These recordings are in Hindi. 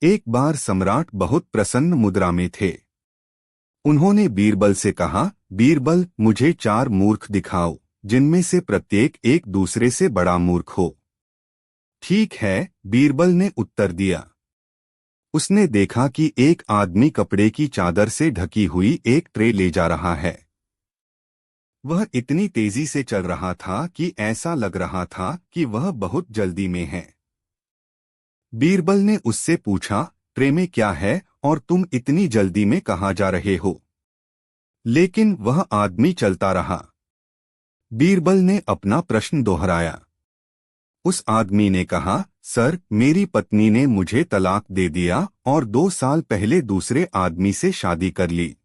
एक बार सम्राट बहुत प्रसन्न मुद्रा में थे। उन्होंने बीरबल से कहा, बीरबल, मुझे 4 मूर्ख दिखाओ जिनमें से प्रत्येक एक दूसरे से बड़ा मूर्ख हो। ठीक है, बीरबल ने उत्तर दिया। उसने देखा कि एक आदमी कपड़े की चादर से ढकी हुई एक ट्रे ले जा रहा है। वह इतनी तेजी से चल रहा था कि ऐसा लग रहा था कि वह बहुत जल्दी में है। बीरबल ने उससे पूछा, ट्रे में क्या है और तुम इतनी जल्दी में कहाँ जा रहे हो? लेकिन वह आदमी चलता रहा। बीरबल ने अपना प्रश्न दोहराया। उस आदमी ने कहा, सर, मेरी पत्नी ने मुझे तलाक दे दिया और 2 साल पहले दूसरे आदमी से शादी कर ली।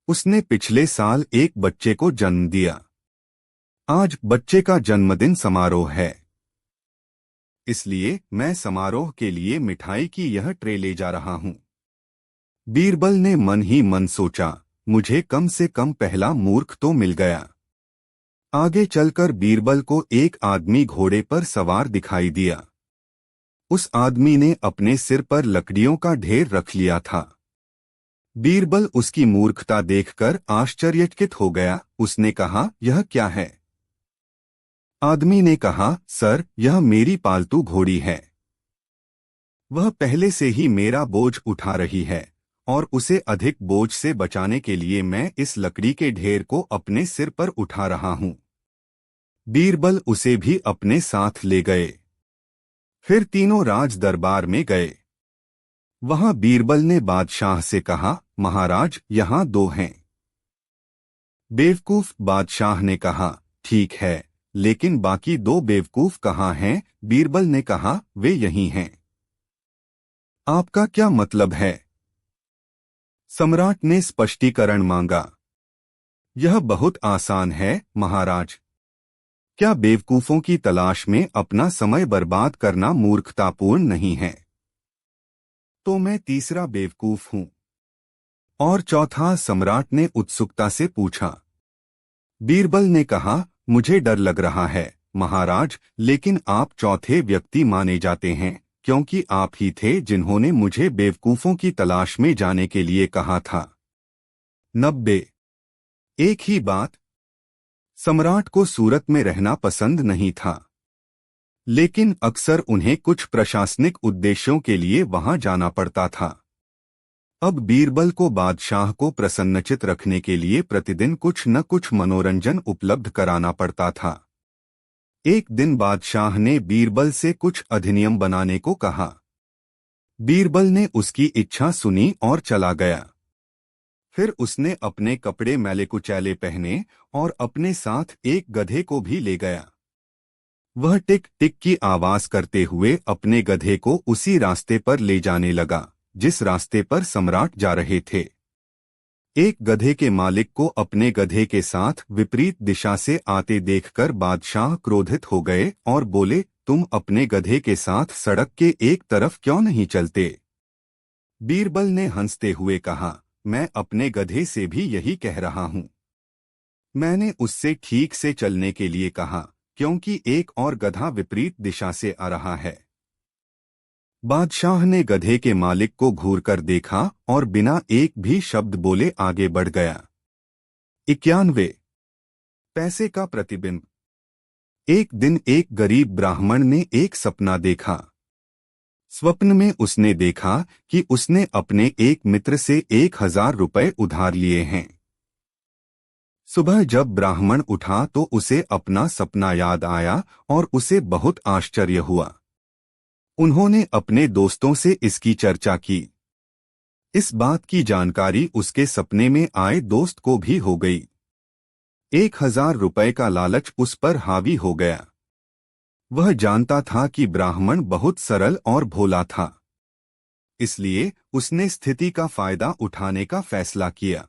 उसने पिछले साल एक बच्चे को जन्म दिया। आज बच्चे का जन्मदिन समारोह है, इसलिए मैं समारोह के लिए मिठाई की यह ट्रे ले जा रहा हूं। बीरबल ने मन ही मन सोचा, मुझे कम से कम पहला मूर्ख तो मिल गया। आगे चलकर बीरबल को एक आदमी घोड़े पर सवार दिखाई दिया। उस आदमी ने अपने सिर पर लकड़ियों का ढेर रख लिया था। बीरबल उसकी मूर्खता देखकर आश्चर्यचकित हो गया। उसने कहा, यह क्या है? आदमी ने कहा, सर, यह मेरी पालतू घोड़ी है। वह पहले से ही मेरा बोझ उठा रही है और उसे अधिक बोझ से बचाने के लिए मैं इस लकड़ी के ढेर को अपने सिर पर उठा रहा हूं। बीरबल उसे भी अपने साथ ले गए। फिर तीनों राज दरबार में गए। वहां बीरबल ने बादशाह से कहा, महाराज, यहां 2 हैं। बेवकूफ बादशाह ने कहा, ठीक है, लेकिन बाकी 2 बेवकूफ कहाँ हैं? बीरबल ने कहा, वे यहीं हैं। आपका क्या मतलब है? सम्राट ने स्पष्टीकरण मांगा। यह बहुत आसान है, महाराज। क्या बेवकूफों की तलाश में अपना समय बर्बाद करना मूर्खतापूर्ण नहीं है? तो मैं तीसरा बेवकूफ हूं। और चौथा? सम्राट ने उत्सुकता से पूछा। बीरबल ने कहा, मुझे डर लग रहा है, महाराज, लेकिन आप चौथे व्यक्ति माने जाते हैं, क्योंकि आप ही थे जिन्होंने मुझे बेवकूफों की तलाश में जाने के लिए कहा था। 90। एक ही बात। सम्राट को सूरत में रहना पसंद नहीं था, लेकिन अक्सर उन्हें कुछ प्रशासनिक उद्देश्यों के लिए वहां जाना पड़ता था। अब बीरबल को बादशाह को प्रसन्नचित रखने के लिए प्रतिदिन कुछ न कुछ मनोरंजन उपलब्ध कराना पड़ता था। एक दिन बादशाह ने बीरबल से कुछ अधिनियम बनाने को कहा। बीरबल ने उसकी इच्छा सुनी और चला गया। फिर उसने अपने कपड़े मैले कुचैले पहने और अपने साथ एक गधे को भी ले गया। वह टिक टिक की आवाज करते हुए अपने गधे को उसी रास्ते पर ले जाने लगा जिस रास्ते पर सम्राट जा रहे थे। एक गधे के मालिक को अपने गधे के साथ विपरीत दिशा से आते देखकर बादशाह क्रोधित हो गए और बोले, तुम अपने गधे के साथ सड़क के एक तरफ क्यों नहीं चलते? बीरबल ने हंसते हुए कहा, मैं अपने गधे से भी यही कह रहा हूं। मैंने उससे ठीक से चलने के लिए कहा, क्योंकि एक और गधा विपरीत दिशा से आ रहा है। बादशाह ने गधे के मालिक को घूरकर देखा और बिना एक भी शब्द बोले आगे बढ़ गया। 91। पैसे का प्रतिबिंब। एक दिन एक गरीब ब्राह्मण ने एक सपना देखा। स्वप्न में उसने देखा कि उसने अपने एक मित्र से 1000 रुपए उधार लिए हैं। सुबह जब ब्राह्मण उठा तो उसे अपना सपना याद आया और उसे बहुत आश्चर्य हुआ। उन्होंने अपने दोस्तों से इसकी चर्चा की। इस बात की जानकारी उसके सपने में आए दोस्त को भी हो गई। 1000 रुपए का लालच उस पर हावी हो गया। वह जानता था कि ब्राह्मण बहुत सरल और भोला था, इसलिए उसने स्थिति का फायदा उठाने का फैसला किया।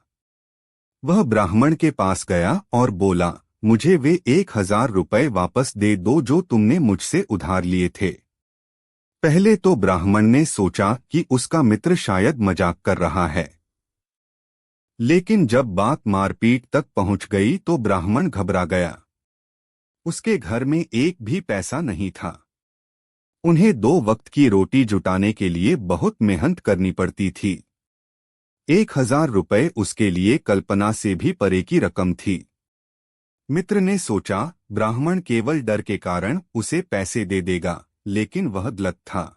वह ब्राह्मण के पास गया और बोला, मुझे वे 1000 रुपए वापस दे दो जो तुमने मुझसे उधार लिए थे। पहले तो ब्राह्मण ने सोचा कि उसका मित्र शायद मजाक कर रहा है, लेकिन जब बात मारपीट तक पहुंच गई तो ब्राह्मण घबरा गया। उसके घर में एक भी पैसा नहीं था। उन्हें 2 वक्त की रोटी जुटाने के लिए बहुत मेहनत करनी पड़ती थी। 1,000 रुपये उसके लिए कल्पना से भी परे की रकम थी। मित्र ने सोचा ब्राह्मण केवल डर के कारण उसे पैसे दे देगा, लेकिन वह गलत था।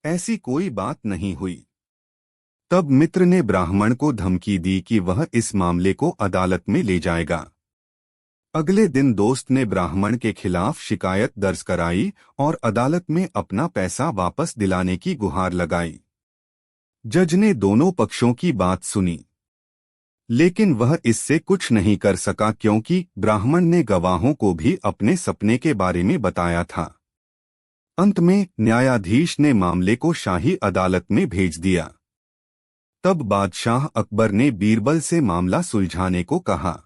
ऐसी कोई बात नहीं हुई। तब मित्र ने ब्राह्मण को धमकी दी कि वह इस मामले को अदालत में ले जाएगा। अगले दिन दोस्त ने ब्राह्मण के खिलाफ शिकायत दर्ज कराई और अदालत में अपना पैसा वापस दिलाने की गुहार लगाई। जज ने दोनों पक्षों की बात सुनी, लेकिन वह इससे कुछ नहीं कर सका क्योंकि ब्राह्मण ने गवाहों को भी अपने सपने के बारे में बताया था। अंत में न्यायाधीश ने मामले को शाही अदालत में भेज दिया। तब बादशाह अकबर ने बीरबल से मामला सुलझाने को कहा।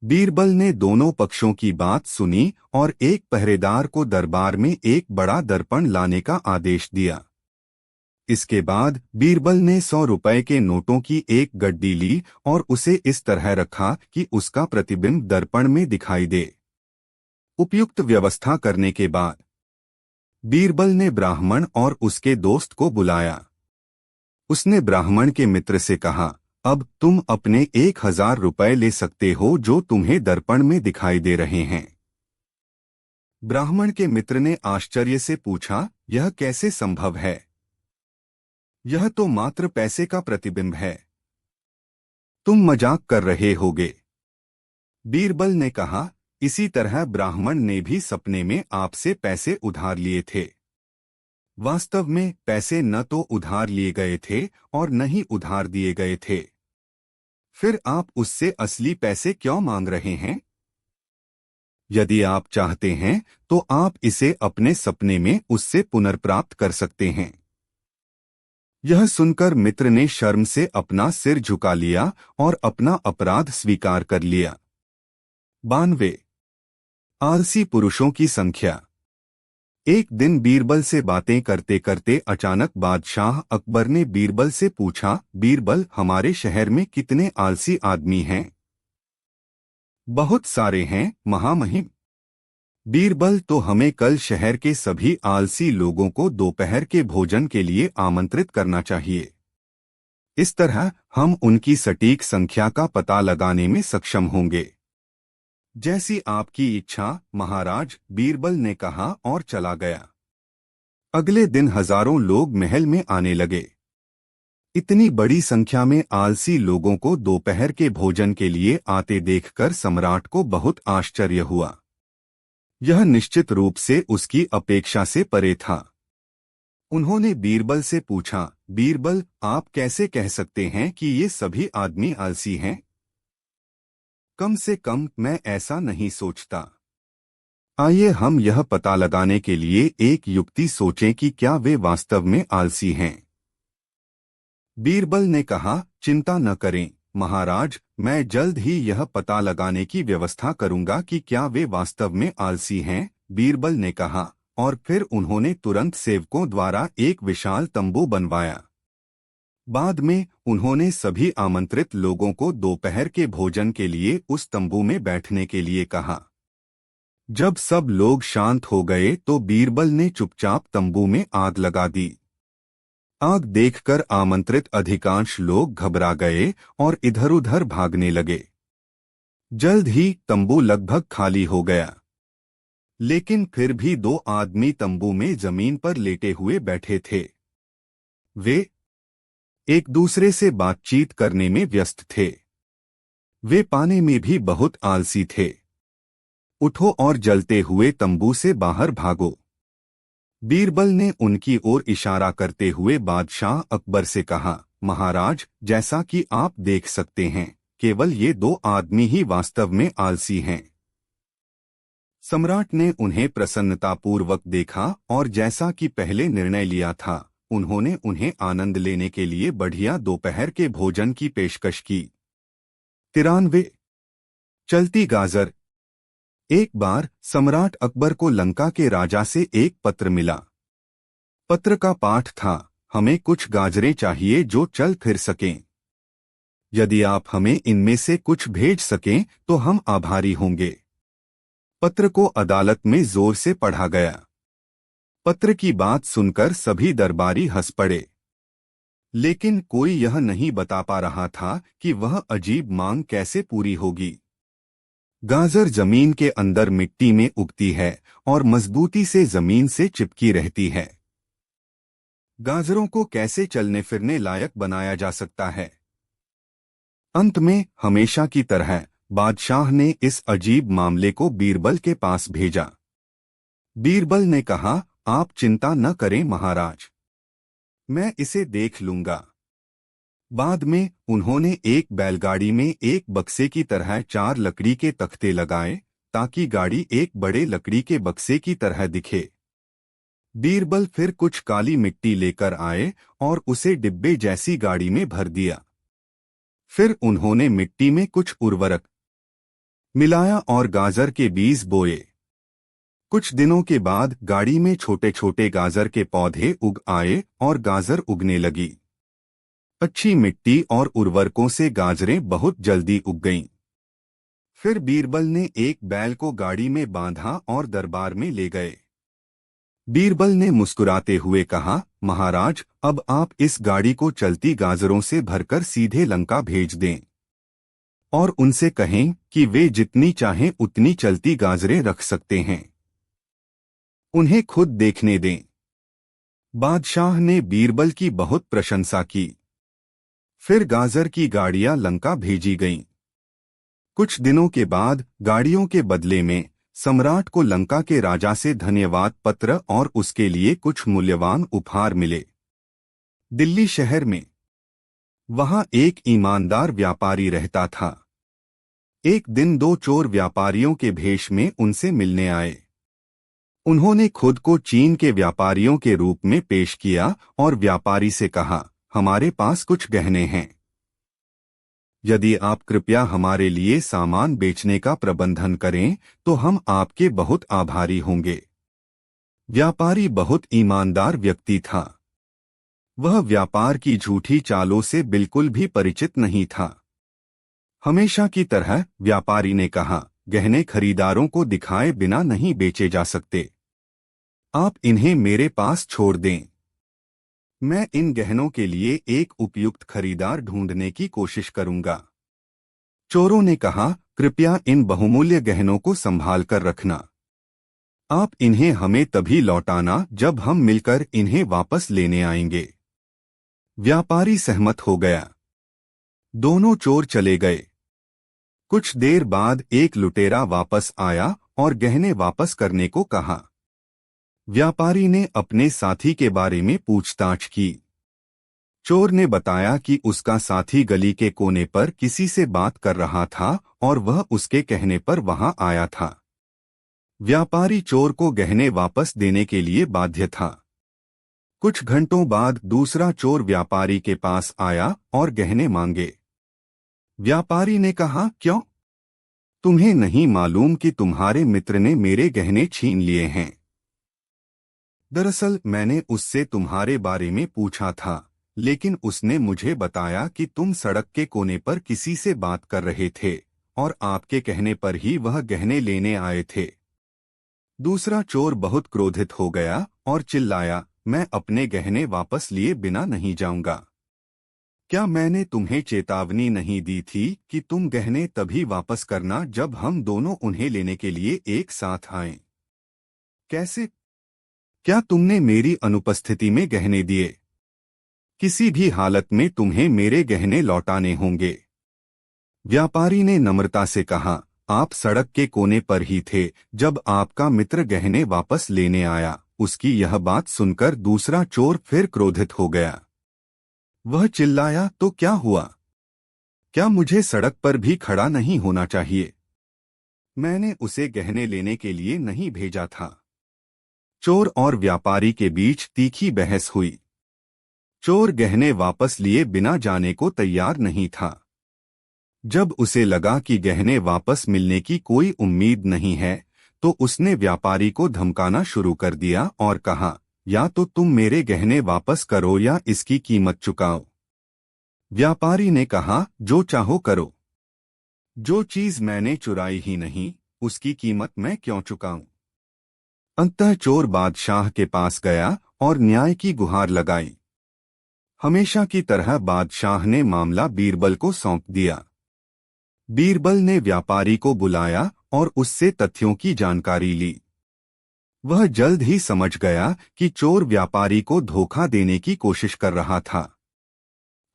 बीरबल ने दोनों पक्षों की बात सुनी और एक पहरेदार को दरबार में एक बड़ा दर्पण लाने का आदेश दिया। इसके बाद बीरबल ने 100 रुपए के नोटों की एक गड्डी ली और उसे इस तरह रखा कि उसका प्रतिबिंब दर्पण में दिखाई दे। उपयुक्त व्यवस्था करने के बाद बीरबल ने ब्राह्मण और उसके दोस्त को बुलाया। उसने ब्राह्मण के मित्र से कहा, अब तुम अपने 1,000 रुपए ले सकते हो जो तुम्हें दर्पण में दिखाई दे रहे हैं। ब्राह्मण के मित्र ने आश्चर्य से पूछा, यह कैसे संभव है? यह तो मात्र पैसे का प्रतिबिंब है। तुम मजाक कर रहे होगे। बीरबल ने कहा, इसी तरह ब्राह्मण ने भी सपने में आपसे पैसे उधार लिए थे। वास्तव में पैसे न तो उधार लिए गए थे और न ही उधार दिए गए थे। फिर आप उससे असली पैसे क्यों मांग रहे हैं? यदि आप चाहते हैं तो आप इसे अपने सपने में उससे पुनर्प्राप्त कर सकते हैं। यह सुनकर मित्र ने शर्म से अपना सिर झुका लिया और अपना अपराध स्वीकार कर लिया। 92 आलसी पुरुषों की संख्या। एक दिन बीरबल से बातें करते करते अचानक बादशाह अकबर ने बीरबल से पूछा, बीरबल, हमारे शहर में कितने आलसी आदमी हैं? बहुत सारे हैं महामहिम। बीरबल, तो हमें कल शहर के सभी आलसी लोगों को दोपहर के भोजन के लिए आमंत्रित करना चाहिए। इस तरह हम उनकी सटीक संख्या का पता लगाने में सक्षम होंगे। जैसी आपकी इच्छा महाराज, बीरबल ने कहा और चला गया। अगले दिन हजारों लोग महल में आने लगे। इतनी बड़ी संख्या में आलसी लोगों को दोपहर के भोजन के लिए आते देखकर सम्राट को बहुत आश्चर्य हुआ। यह निश्चित रूप से उसकी अपेक्षा से परे था। उन्होंने बीरबल से पूछा, बीरबल, आप कैसे कह सकते हैं कि ये सभी आदमी आलसी हैं? कम से कम मैं ऐसा नहीं सोचता। आइए हम यह पता लगाने के लिए एक युक्ति सोचें कि क्या वे वास्तव में आलसी हैं। बीरबल ने कहा, चिंता न करें महाराज, मैं जल्द ही यह पता लगाने की व्यवस्था करूंगा कि क्या वे वास्तव में आलसी हैं। बीरबल ने कहा और फिर उन्होंने तुरंत सेवकों द्वारा एक विशाल तंबू बनवाया। बाद में उन्होंने सभी आमंत्रित लोगों को दोपहर के भोजन के लिए उस तंबू में बैठने के लिए कहा। जब सब लोग शांत हो गए तो बीरबल ने चुपचाप तंबू में आग लगा दी। आग देखकर आमंत्रित अधिकांश लोग घबरा गए और इधर-उधर भागने लगे। जल्द ही तंबू लगभग खाली हो गया, लेकिन फिर भी 2 आदमी तंबू में जमीन पर लेटे हुए बैठे थे। वे एक दूसरे से बातचीत करने में व्यस्त थे। वे पाने में भी बहुत आलसी थे। उठो और जलते हुए तंबू से बाहर भागो। बीरबल ने उनकी ओर इशारा करते हुए बादशाह अकबर से कहा, महाराज, जैसा कि आप देख सकते हैं, केवल ये 2 आदमी ही वास्तव में आलसी हैं। सम्राट ने उन्हें प्रसन्नतापूर्वक देखा और जैसा कि पहले निर्णय लिया था, उन्होंने उन्हें आनंद लेने के लिए बढ़िया दोपहर के भोजन की पेशकश की। 93 चलती गाजर। एक बार सम्राट अकबर को लंका के राजा से एक पत्र मिला। पत्र का पाठ था, हमें कुछ गाजरें चाहिए जो चल फिर सकें। यदि आप हमें इनमें से कुछ भेज सकें तो हम आभारी होंगे। पत्र को अदालत में जोर से पढ़ा गया। पत्र की बात सुनकर सभी दरबारी हंस पड़े, लेकिन कोई यह नहीं बता पा रहा था कि वह अजीब मांग कैसे पूरी होगी। गाजर जमीन के अंदर मिट्टी में उगती है और मजबूती से जमीन से चिपकी रहती है। गाजरों को कैसे चलने फिरने लायक बनाया जा सकता है? अंत में हमेशा की तरह बादशाह ने इस अजीब मामले को बीरबल के पास भेजा। बीरबल ने कहा, आप चिंता न करें महाराज, मैं इसे देख लूंगा। बाद में उन्होंने एक बैलगाड़ी में एक बक्से की तरह 4 लकड़ी के तख्ते लगाए ताकि गाड़ी एक बड़े लकड़ी के बक्से की तरह दिखे। बीरबल फिर कुछ काली मिट्टी लेकर आए और उसे डिब्बे जैसी गाड़ी में भर दिया। फिर उन्होंने मिट्टी में कुछ उर्वरक मिलाया और गाजर के बीज बोए। कुछ दिनों के बाद गाड़ी में छोटे छोटे गाजर के पौधे उग आए और गाजर उगने लगी। अच्छी मिट्टी और उर्वरकों से गाजरें बहुत जल्दी उग गईं। फिर बीरबल ने एक बैल को गाड़ी में बांधा और दरबार में ले गए। बीरबल ने मुस्कुराते हुए कहा, महाराज, अब आप इस गाड़ी को चलती गाजरों से भरकर सीधे लंका भेज दें और उनसे कहें कि वे जितनी चाहें उतनी चलती गाजरें रख सकते हैं। उन्हें खुद देखने दें। बादशाह ने बीरबल की बहुत प्रशंसा की। फिर गाजर की गाड़ियां लंका भेजी गईं। कुछ दिनों के बाद गाड़ियों के बदले में सम्राट को लंका के राजा से धन्यवाद पत्र और उसके लिए कुछ मूल्यवान उपहार मिले। दिल्ली शहर में वहां एक ईमानदार व्यापारी रहता था। एक दिन 2 चोर व्यापारियों के भेष में उनसे मिलने आए। उन्होंने खुद को चीन के व्यापारियों के रूप में पेश किया और व्यापारी से कहा, हमारे पास कुछ गहने हैं। यदि आप कृपया हमारे लिए सामान बेचने का प्रबंधन करें तो हम आपके बहुत आभारी होंगे। व्यापारी बहुत ईमानदार व्यक्ति था। वह व्यापार की झूठी चालों से बिल्कुल भी परिचित नहीं था। हमेशा की तरह व्यापारी ने कहा, गहने खरीदारों को दिखाए बिना नहीं बेचे जा सकते। आप इन्हें मेरे पास छोड़ दें। मैं इन गहनों के लिए एक उपयुक्त खरीदार ढूंढने की कोशिश करूंगा। चोरों ने कहा, कृपया इन बहुमूल्य गहनों को संभाल कर रखना। आप इन्हें हमें तभी लौटाना जब हम मिलकर इन्हें वापस लेने आएंगे। व्यापारी सहमत हो गया। दोनों चोर चले गए। कुछ देर बाद एक लुटेरा वापस आया और गहने वापस करने को कहा। व्यापारी ने अपने साथी के बारे में पूछताछ की। चोर ने बताया कि उसका साथी गली के कोने पर किसी से बात कर रहा था और वह उसके कहने पर वहां आया था। व्यापारी चोर को गहने वापस देने के लिए बाध्य था। कुछ घंटों बाद दूसरा चोर व्यापारी के पास आया और गहने मांगे। व्यापारी ने कहा, क्यों? तुम्हें नहीं मालूम कि तुम्हारे मित्र ने मेरे गहने छीन लिए हैं? दरअसल मैंने उससे तुम्हारे बारे में पूछा था, लेकिन उसने मुझे बताया कि तुम सड़क के कोने पर किसी से बात कर रहे थे और आपके कहने पर ही वह गहने लेने आए थे। दूसरा चोर बहुत क्रोधित हो गया और चिल्लाया, मैं अपने गहने वापस लिए बिना नहीं जाऊंगा। क्या मैंने तुम्हें चेतावनी नहीं दी थी कि तुम गहने तभी वापस करना जब हम दोनों उन्हें लेने के लिए एक साथ आएं? कैसे? क्या तुमने मेरी अनुपस्थिति में गहने दिए? किसी भी हालत में तुम्हें मेरे गहने लौटाने होंगे। व्यापारी ने नम्रता से कहा, आप सड़क के कोने पर ही थे जब आपका मित्र गहने वापस लेने आया। उसकी यह बात सुनकर दूसरा चोर फिर क्रोधित हो गया। वह चिल्लाया, तो क्या हुआ? क्या मुझे सड़क पर भी खड़ा नहीं होना चाहिए? मैंने उसे गहने लेने के लिए नहीं भेजा था। चोर और व्यापारी के बीच तीखी बहस हुई। चोर गहने वापस लिए बिना जाने को तैयार नहीं था। जब उसे लगा कि गहने वापस मिलने की कोई उम्मीद नहीं है, तो उसने व्यापारी को धमकाना शुरू कर दिया और कहा, या तो तुम मेरे गहने वापस करो या इसकी कीमत चुकाओ। व्यापारी ने कहा, जो चाहो करो। जो चीज मैंने चुराई ही नहीं, उसकी कीमत मैं क्यों चुकाऊं? अंततः चोर बादशाह के पास गया और न्याय की गुहार लगाई। हमेशा की तरह बादशाह ने मामला बीरबल को सौंप दिया। बीरबल ने व्यापारी को बुलाया और उससे तथ्यों की जानकारी ली। वह जल्द ही समझ गया कि चोर व्यापारी को धोखा देने की कोशिश कर रहा था।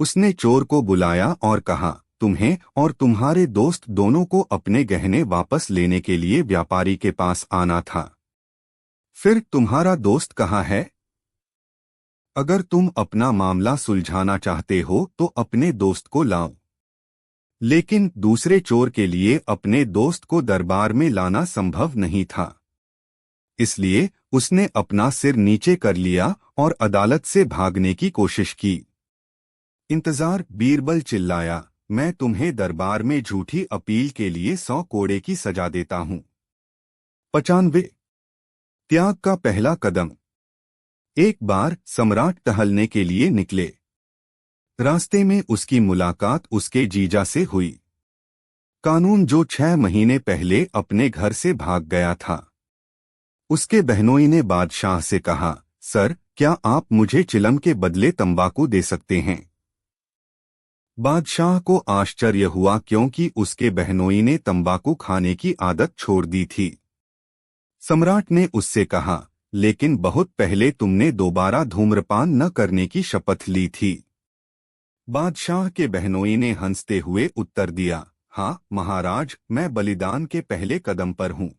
उसने चोर को बुलाया और कहा, तुम्हें और तुम्हारे दोस्त दोनों को अपने गहने वापस लेने के लिए व्यापारी के पास आना था। फिर तुम्हारा दोस्त कहाँ है? अगर तुम अपना मामला सुलझाना चाहते हो तो अपने दोस्त को लाओ। लेकिन दूसरे चोर के लिए अपने दोस्त को दरबार में लाना संभव नहीं था। इसलिए उसने अपना सिर नीचे कर लिया और अदालत से भागने की कोशिश की। इंतजार, बीरबल चिल्लाया, मैं तुम्हें दरबार में झूठी अपील के लिए 100 कोड़े की सजा देता हूं। 95 त्याग का पहला कदम। एक बार सम्राट टहलने के लिए निकले। रास्ते में उसकी मुलाकात उसके जीजा से हुई। कानून जो 6 महीने पहले अपने घर से भाग गया था। उसके बहनोई ने बादशाह से कहा, सर, क्या आप मुझे चिलम के बदले तंबाकू दे सकते हैं? बादशाह को आश्चर्य हुआ क्योंकि उसके बहनोई ने तंबाकू खाने की आदत छोड़ दी थी। सम्राट ने उससे कहा, लेकिन बहुत पहले तुमने दोबारा धूम्रपान न करने की शपथ ली थी। बादशाह के बहनोई ने हंसते हुए उत्तर दिया, हाँ महाराज, मैं बलिदान के पहले कदम पर हूँ।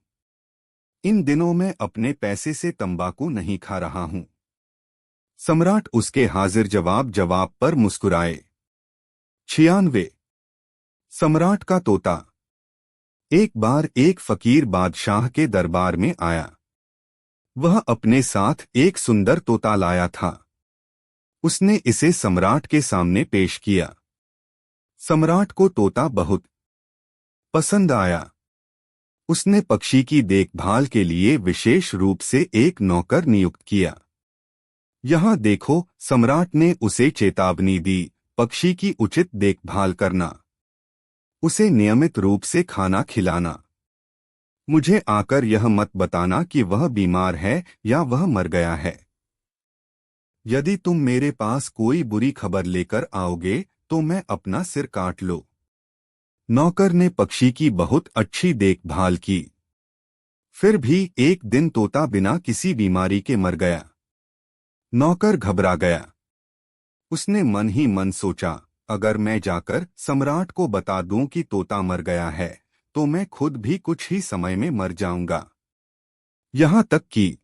इन दिनों मैं अपने पैसे से तंबाकू नहीं खा रहा हूँ। सम्राट उसके हाजिर जवाब पर मुस्कुराए। 96 सम्राट का तोता। एक बार एक फकीर बादशाह के दरबार में आया। वह अपने साथ एक सुंदर तोता लाया था। उसने इसे सम्राट के सामने पेश किया। सम्राट को तोता बहुत पसंद आया। उसने पक्षी की देखभाल के लिए विशेष रूप से एक नौकर नियुक्त किया। यहाँ देखो, सम्राट ने उसे चेतावनी दी, पक्षी की उचित देखभाल करना, उसे नियमित रूप से खाना खिलाना। मुझे आकर यह मत बताना कि वह बीमार है या वह मर गया है। यदि तुम मेरे पास कोई बुरी खबर लेकर आओगे तो मैं अपना सिर काट लो। नौकर ने पक्षी की बहुत अच्छी देखभाल की। फिर भी एक दिन तोता बिना किसी बीमारी के मर गया। नौकर घबरा गया। उसने मन ही मन सोचा, अगर मैं जाकर सम्राट को बता दूं कि तोता मर गया है तो मैं खुद भी कुछ ही समय में मर जाऊंगा। यहाँ तक कि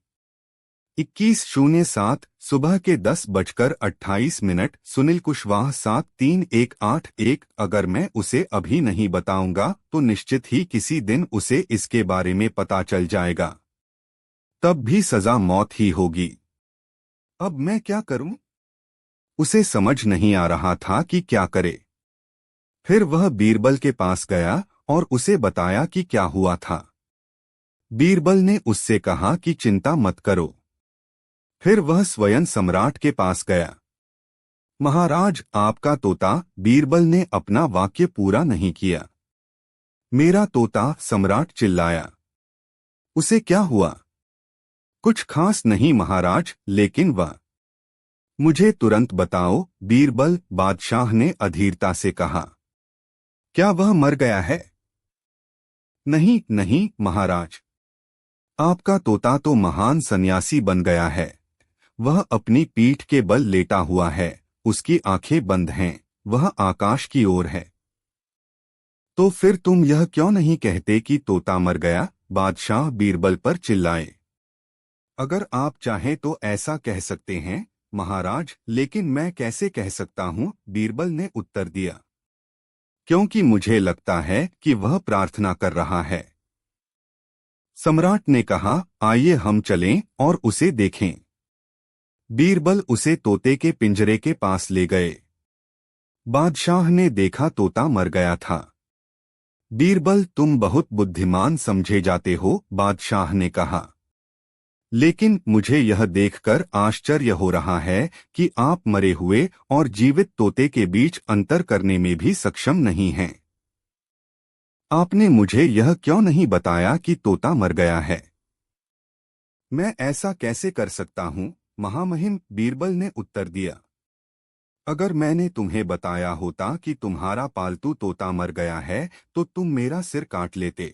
21:07 सुबह के 10:28 सुनील कुशवाहा 7318 अगर मैं उसे अभी नहीं बताऊंगा तो निश्चित ही किसी दिन उसे इसके बारे में पता चल जाएगा। तब भी सजा मौत ही होगी। अब मैं क्या करूं? उसे समझ नहीं आ रहा था कि क्या करे। फिर वह बीरबल के पास गया और उसे बताया कि क्या हुआ था। बीरबल ने उससे कहा कि चिंता मत करो। फिर वह स्वयं सम्राट के पास गया। महाराज, आपका तोता। बीरबल ने अपना वाक्य पूरा नहीं किया। मेरा तोता, सम्राट चिल्लाया। उसे क्या हुआ? कुछ खास नहीं महाराज, लेकिन वह मुझे तुरंत बताओ, बीरबल, बादशाह ने अधीरता से कहा। क्या वह मर गया है? नहीं नहीं महाराज, आपका तोता तो महान सन्यासी बन गया है। वह अपनी पीठ के बल लेटा हुआ है, उसकी आंखें बंद हैं, वह आकाश की ओर है। तो फिर तुम यह क्यों नहीं कहते कि तोता मर गया? बादशाह बीरबल पर चिल्लाए। अगर आप चाहें तो ऐसा कह सकते हैं महाराज, लेकिन मैं कैसे कह सकता हूं? बीरबल ने उत्तर दिया। क्योंकि मुझे लगता है कि वह प्रार्थना कर रहा है। सम्राट ने कहा, आइए हम चलें और उसे देखें। बीरबल उसे तोते के पिंजरे के पास ले गए। बादशाह ने देखा तोता मर गया था। बीरबल, तुम बहुत बुद्धिमान समझे जाते हो, बादशाह ने कहा। लेकिन मुझे यह देखकर आश्चर्य हो रहा है कि आप मरे हुए और जीवित तोते के बीच अंतर करने में भी सक्षम नहीं हैं। आपने मुझे यह क्यों नहीं बताया कि तोता मर गया है? मैं ऐसा कैसे कर सकता हूँ? महामहिम बीरबल ने उत्तर दिया। अगर मैंने तुम्हें बताया होता कि तुम्हारा पालतू तोता मर गया है तो तुम मेरा सिर काट लेते।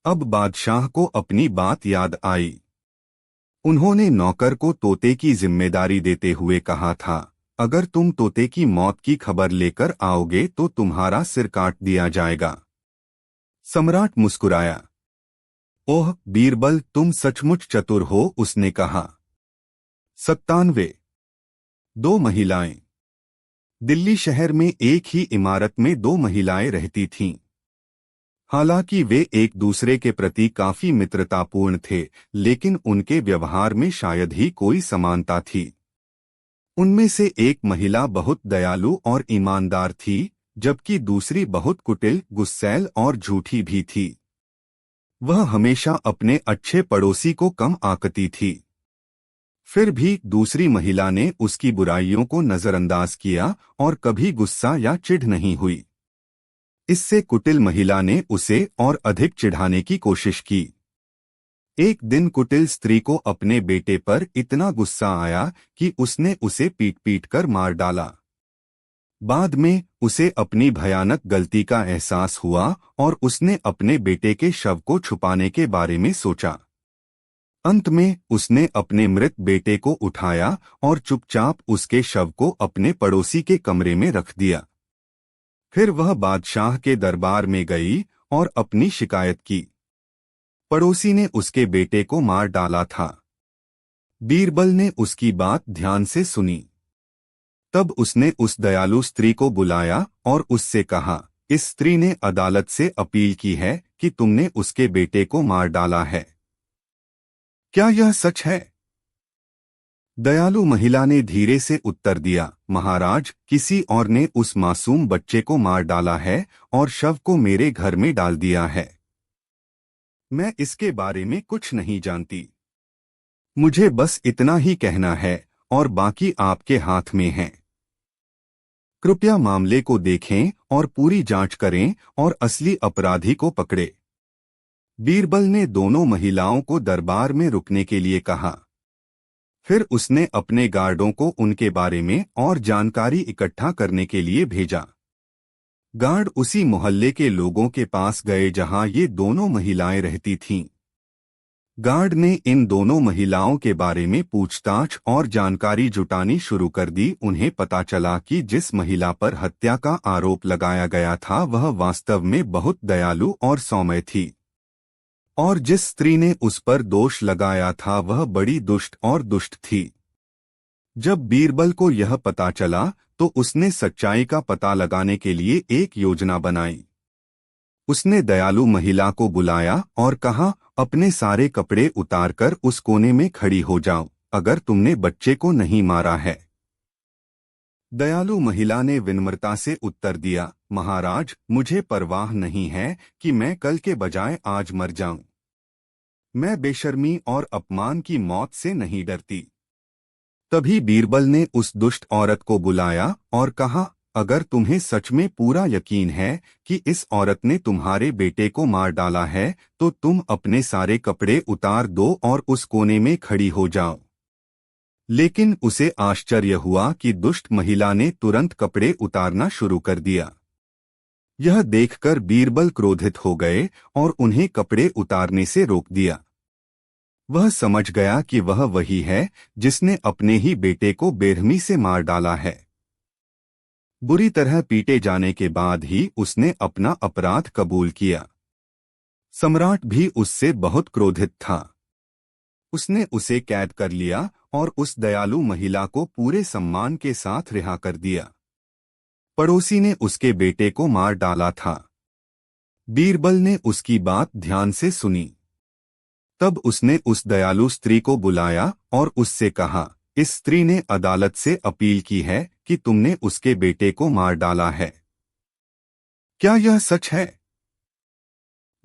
अब बादशाह को अपनी बात याद आई। उन्होंने नौकर को तोते की जिम्मेदारी देते हुए कहा था, अगर तुम तोते की मौत की खबर लेकर आओगे तो तुम्हारा सिर काट दिया जाएगा। सम्राट मुस्कुराया। ओह बीरबल, तुम सचमुच चतुर हो, उसने कहा। 97। दो महिलाएं। दिल्ली शहर में एक ही इमारत में दो महिलाएं रहती थीं। हालांकि वे एक दूसरे के प्रति काफी मित्रतापूर्ण थे, लेकिन उनके व्यवहार में शायद ही कोई समानता थी। उनमें से एक महिला बहुत दयालु और ईमानदार थी, जबकि दूसरी बहुत कुटिल, गुस्सैल और झूठी भी थी। वह हमेशा अपने अच्छे पड़ोसी को कम आंकती थी। फिर भी दूसरी महिला ने उसकी बुराइयों को नजरअंदाज किया और कभी गुस्सा या चिढ़ नहीं हुई। इससे कुटिल महिला ने उसे और अधिक चिढ़ाने की कोशिश की। एक दिन कुटिल स्त्री को अपने बेटे पर इतना गुस्सा आया कि उसने उसे पीट पीट कर मार डाला। बाद में उसे अपनी भयानक गलती का एहसास हुआ और उसने अपने बेटे के शव को छुपाने के बारे में सोचा। अंत में उसने अपने मृत बेटे को उठाया और चुपचाप उसके शव को अपने पड़ोसी के कमरे में रख दिया। फिर वह बादशाह के दरबार में गई और अपनी शिकायत की। पड़ोसी ने उसके बेटे को मार डाला था। बीरबल ने उसकी बात ध्यान से सुनी। तब उसने उस दयालु स्त्री को बुलाया और उससे कहा, इस स्त्री ने अदालत से अपील की है कि तुमने उसके बेटे को मार डाला है। क्या यह सच है? दयालु महिला ने धीरे से उत्तर दिया, महाराज, किसी और ने उस मासूम बच्चे को मार डाला है और शव को मेरे घर में डाल दिया है। मैं इसके बारे में कुछ नहीं जानती। मुझे बस इतना ही कहना है और बाकी आपके हाथ में है। कृपया मामले को देखें और पूरी जांच करें और असली अपराधी को पकड़े। बीरबल ने दोनों महिलाओं को दरबार में रुकने के लिए कहा। फिर उसने अपने गार्डों को उनके बारे में और जानकारी इकट्ठा करने के लिए भेजा। गार्ड उसी मोहल्ले के लोगों के पास गए जहां ये दोनों महिलाएं रहती थीं। गार्ड ने इन दोनों महिलाओं के बारे में पूछताछ और जानकारी जुटानी शुरू कर दी। उन्हें पता चला कि जिस महिला पर हत्या का आरोप लगाया गया था वह वास्तव में बहुत दयालु और सौम्य थी, और जिस स्त्री ने उस पर दोष लगाया था वह बड़ी दुष्ट और दुष्ट थी। जब बीरबल को यह पता चला तो उसने सच्चाई का पता लगाने के लिए एक योजना बनाई। उसने दयालु महिला को बुलाया और कहा, अपने सारे कपड़े उतारकर उस कोने में खड़ी हो जाओ, अगर तुमने बच्चे को नहीं मारा है। दयालु महिला ने विनम्रता से उत्तर दिया, महाराज, मुझे परवाह नहीं है कि मैं कल के बजाय आज मर जाऊं। मैं बेशर्मी और अपमान की मौत से नहीं डरती। तभी बीरबल ने उस दुष्ट औरत को बुलाया और कहा, अगर तुम्हें सच में पूरा यकीन है कि इस औरत ने तुम्हारे बेटे को मार डाला है तो तुम अपने सारे कपड़े उतार दो और उस कोने में खड़ी हो जाओ। लेकिन उसे आश्चर्य हुआ कि दुष्ट महिला ने तुरंत कपड़े उतारना शुरू कर दिया। यह देखकर बीरबल क्रोधित हो गए और उन्हें कपड़े उतारने से रोक दिया। वह समझ गया कि वह वही है जिसने अपने ही बेटे को बेरहमी से मार डाला है। बुरी तरह पीटे जाने के बाद ही उसने अपना अपराध कबूल किया। सम्राट भी उससे बहुत क्रोधित था। उसने उसे कैद कर लिया और उस दयालु महिला को पूरे सम्मान के साथ रिहा कर दिया। पड़ोसी ने उसके बेटे को मार डाला था। बीरबल ने उसकी बात ध्यान से सुनी। तब उसने उस दयालु स्त्री को बुलाया और उससे कहा, इस स्त्री ने अदालत से अपील की है कि तुमने उसके बेटे को मार डाला है। क्या यह सच है?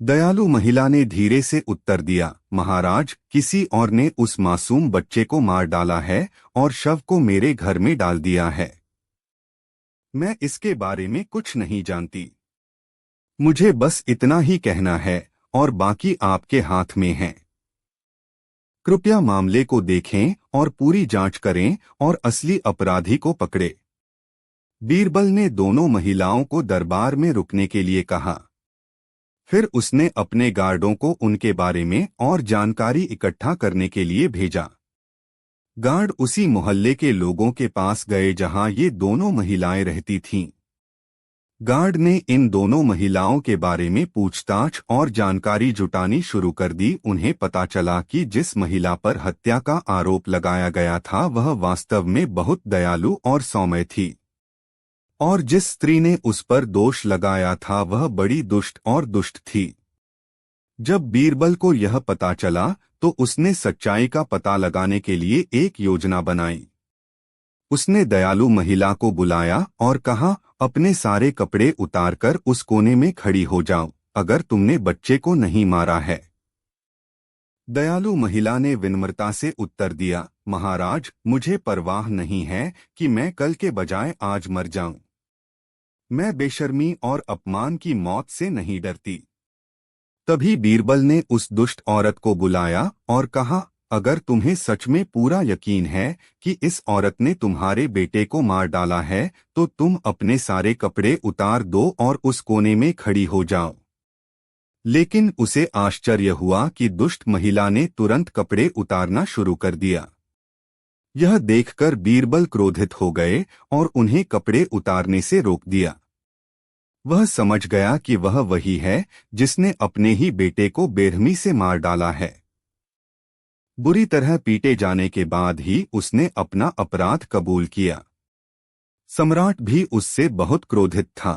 दयालु महिला ने धीरे से उत्तर दिया, महाराज, किसी और ने उस मासूम बच्चे को मार डाला है और शव को मेरे घर में डाल दिया है। मैं इसके बारे में कुछ नहीं जानती। मुझे बस इतना ही कहना है और बाकी आपके हाथ में है। कृपया मामले को देखें और पूरी जांच करें और असली अपराधी को पकड़े। बीरबल ने दोनों महिलाओं को दरबार में रुकने के लिए कहा। फिर उसने अपने गार्डों को उनके बारे में और जानकारी इकट्ठा करने के लिए भेजा। गार्ड उसी मोहल्ले के लोगों के पास गए जहां ये दोनों महिलाएं रहती थीं। गार्ड ने इन दोनों महिलाओं के बारे में पूछताछ और जानकारी जुटानी शुरू कर दी। उन्हें पता चला कि जिस महिला पर हत्या का आरोप लगाया गया था वह वास्तव में बहुत दयालु और सौम्य थी, और जिस स्त्री ने उस पर दोष लगाया था वह बड़ी दुष्ट और दुष्ट थी। जब बीरबल को यह पता चला तो उसने सच्चाई का पता लगाने के लिए एक योजना बनाई। उसने दयालु महिला को बुलाया और कहा, अपने सारे कपड़े उतारकर उस कोने में खड़ी हो जाओ अगर तुमने बच्चे को नहीं मारा है। दयालु महिला ने विनम्रता से उत्तर दिया, महाराज, मुझे परवाह नहीं है कि मैं कल के बजाय आज मर जाऊं। मैं बेशर्मी और अपमान की मौत से नहीं डरती। तभी बीरबल ने उस दुष्ट औरत को बुलाया और कहा, अगर तुम्हें सच में पूरा यकीन है कि इस औरत ने तुम्हारे बेटे को मार डाला है तो तुम अपने सारे कपड़े उतार दो और उस कोने में खड़ी हो जाओ। लेकिन उसे आश्चर्य हुआ कि दुष्ट महिला ने तुरंत कपड़े उतारना शुरू कर दिया। यह देखकर बीरबल क्रोधित हो गए और उन्हें कपड़े उतारने से रोक दिया। वह समझ गया कि वह वही है जिसने अपने ही बेटे को बेरहमी से मार डाला है। बुरी तरह पीटे जाने के बाद ही उसने अपना अपराध कबूल किया। सम्राट भी उससे बहुत क्रोधित था।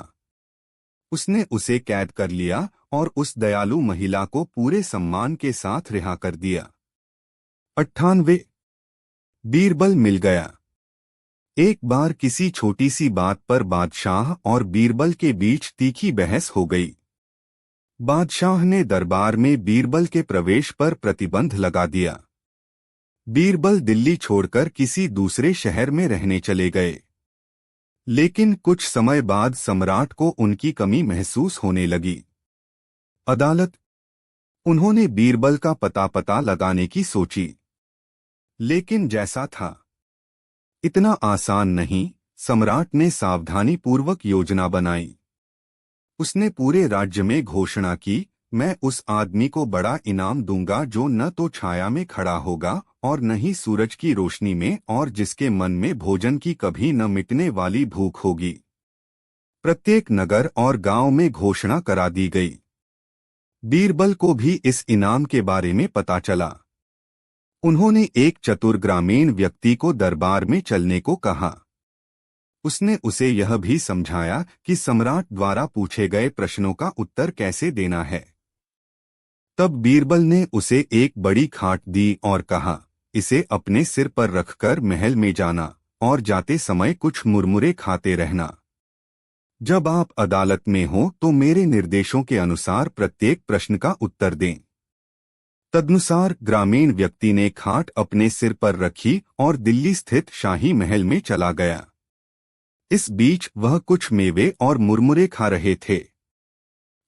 उसने उसे कैद कर लिया और उस दयालु महिला को पूरे सम्मान के साथ रिहा कर दिया। 98 बीरबल मिल गया। एक बार किसी छोटी सी बात पर बादशाह और बीरबल के बीच तीखी बहस हो गई। बादशाह ने दरबार में बीरबल के प्रवेश पर प्रतिबंध लगा दिया। बीरबल दिल्ली छोड़कर किसी दूसरे शहर में रहने चले गए। लेकिन कुछ समय बाद सम्राट को उनकी कमी महसूस होने लगी। अदालत। उन्होंने बीरबल का पता लगाने की सोची, लेकिन जैसा था इतना आसान नहीं। सम्राट ने सावधानी पूर्वक योजना बनाई। उसने पूरे राज्य में घोषणा की, मैं उस आदमी को बड़ा इनाम दूंगा जो न तो छाया में खड़ा होगा और न ही सूरज की रोशनी में, और जिसके मन में भोजन की कभी न मिटने वाली भूख होगी। प्रत्येक नगर और गांव में घोषणा करा दी गई। बीरबल को भी इस इनाम के बारे में पता चला। उन्होंने एक चतुर ग्रामीण व्यक्ति को दरबार में चलने को कहा। उसने उसे यह भी समझाया कि सम्राट द्वारा पूछे गए प्रश्नों का उत्तर कैसे देना है। तब बीरबल ने उसे एक बड़ी खाट दी और कहा, इसे अपने सिर पर रखकर महल में जाना और जाते समय कुछ मुरमुरे खाते रहना। जब आप अदालत में हो तो मेरे निर्देशों के अनुसार प्रत्येक प्रश्न का उत्तर दें। तदनुसार ग्रामीण व्यक्ति ने खाट अपने सिर पर रखी और दिल्ली स्थित शाही महल में चला गया। इस बीच वह कुछ मेवे और मुरमुरे खा रहे थे।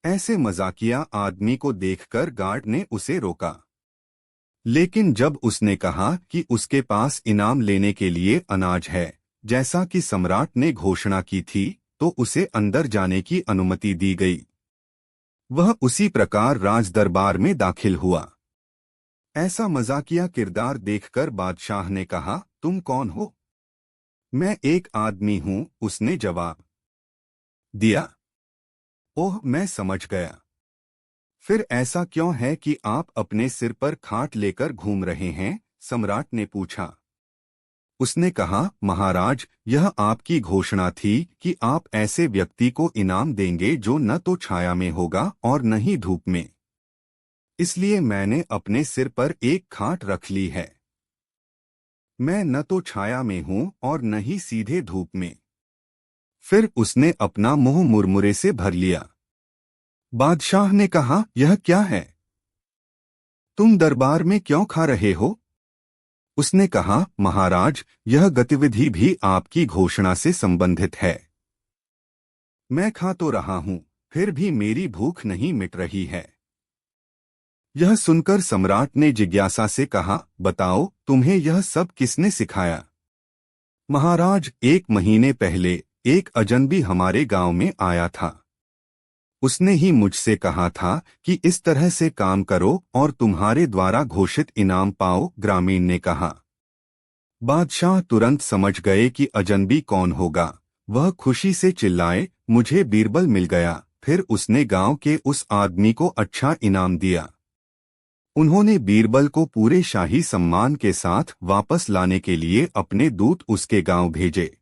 ऐसे मजाकिया आदमी को देखकर गार्ड ने उसे रोका। लेकिन जब उसने कहा कि उसके पास इनाम लेने के लिए अनाज है, जैसा कि सम्राट ने घोषणा की थी, तो उसे अंदर जाने की अनुमति दी गई। वह उसी प्रकार राजदरबार में दाखिल हुआ। ऐसा मजाकिया किरदार देखकर बादशाह ने कहा, तुम कौन हो? मैं एक आदमी हूं, उसने जवाब दिया। ओह, मैं समझ गया। फिर ऐसा क्यों है कि आप अपने सिर पर खाट लेकर घूम रहे हैं? सम्राट ने पूछा। उसने कहा, महाराज, यह आपकी घोषणा थी कि आप ऐसे व्यक्ति को इनाम देंगे जो न तो छाया में होगा और न ही धूप में। इसलिए मैंने अपने सिर पर एक खाट रख ली है। मैं न तो छाया में हूं और न ही सीधे धूप में। फिर उसने अपना मुंह मुरमुरे से भर लिया। बादशाह ने कहा, यह क्या है? तुम दरबार में क्यों खा रहे हो? उसने कहा, महाराज, यह गतिविधि भी आपकी घोषणा से संबंधित है। मैं खा तो रहा हूं, फिर भी मेरी भूख नहीं मिट रही है। यह सुनकर सम्राट ने जिज्ञासा से कहा, बताओ तुम्हें यह सब किसने सिखाया? महाराज, 1 महीने पहले एक अजनबी हमारे गांव में आया था। उसने ही मुझसे कहा था कि इस तरह से काम करो और तुम्हारे द्वारा घोषित इनाम पाओ, ग्रामीण ने कहा। बादशाह तुरंत समझ गए कि अजनबी कौन होगा। वह खुशी से चिल्लाए, मुझे बीरबल मिल गया। फिर उसने गांव के उस आदमी को अच्छा इनाम दिया। उन्होंने बीरबल को पूरे शाही सम्मान के साथ वापस लाने के लिए अपने दूत उसके गांव भेजे।